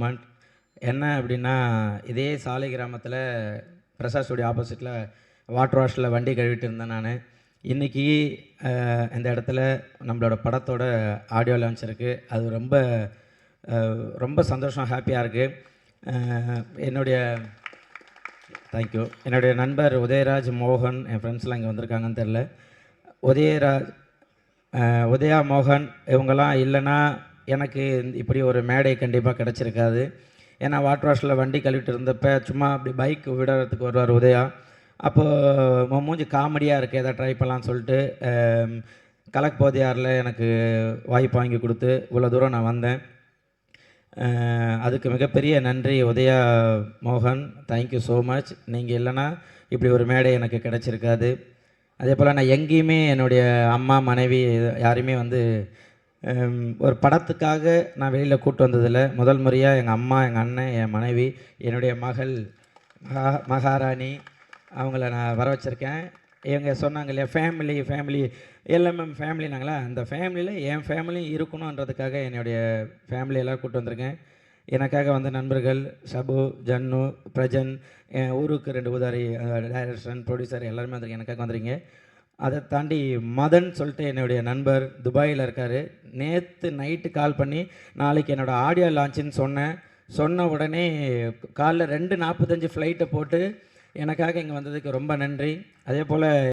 Month என்ன அப்படின்னா, இதே சாலை கிராமத்தில் பிரசாத் ஸ்டுடியோ ஆப்போசிட்டில் வாட்டர் வாஷில் வண்டி கழுவிட்டு இருந்தேன் நான். இன்றைக்கி இந்த இடத்துல நம்மளோட படத்தோட ஆடியோ லான்ச் இருக்குது. அது ரொம்ப ரொம்ப சந்தோஷம், ஹாப்பியாக இருக்குது. தேங்க்யூ. என்னுடைய நண்பர் உதயராஜ், மோகன், என் ஃப்ரெண்ட்ஸ்லாம் இங்கே வந்திருக்காங்கன்னு தெரில. உதயா, மோகன் இவங்கெல்லாம் இல்லைன்னா எனக்கு இப்படி ஒரு மேடை கண்டிப்பாக கிடச்சிருக்காது. ஏன்னா வாட்டர் வாஷில் வண்டி கழுவிட்டு இருந்தப்போ சும்மா அப்படி பைக் விடுறதுக்கு வருவார் உதயா. அப்போது மூஞ்சி காமெடியாக இருக்குது, எதை ட்ரை பண்ணலான்னு சொல்லிட்டு கலக் போதையாரில் எனக்கு வாய்ப்பு வாங்கி கொடுத்து இவ்வளோ தூரம் நான் வந்தேன். அதுக்கு மிகப்பெரிய நன்றி உதயா, மோகன். Thank you so much. நீங்கள் இல்லைன்னா இப்படி ஒரு மேடை எனக்கு கிடச்சிருக்காது. அதே போல் நான் எங்கேயுமே என்னுடைய அம்மா, மனைவி யாரையுமே ஒரு படத்துக்காக நான் வெளியில் கூப்பிட்டு வந்ததில்லை. முதல் முறையாக எங்கள் அம்மா, எங்கள் அண்ணன், என் மனைவி, என்னுடைய மகள் மகாராணி அவங்கள நான் வர வச்சுருக்கேன். இவங்க சொன்னாங்க இல்லையா, ஃபேமிலி எல்லாமே ஃபேமிலினாங்களா, அந்த ஃபேமிலியில் என் ஃபேமிலியும் இருக்கணுன்றதுக்காக என்னுடைய ஃபேமிலியெல்லாம் கூப்பிட்டு வந்திருக்கேன். எனக்காக வந்த நண்பர்கள் ஷபு, ஜன்னு, பிரஜன், என் ஊருக்கு 2 உதாரி டைரக்டர், ப்ரொடியூசர் எல்லாருமே வந்திருக்கேன், எனக்காக வந்துருக்கீங்க. அதை தாண்டி மதன் சொல்லிட்டு என்னுடைய நண்பர் துபாயில் இருக்கார். நேற்று நைட்டு கால் பண்ணி நாளைக்கு என்னோடய ஆடியோ லான்ச்சுன்னு சொன்ன உடனே காலைல 2:45 ஃப்ளைட்டை போட்டு எனக்காக இங்கே வந்ததுக்கு ரொம்ப நன்றி. அதே போல்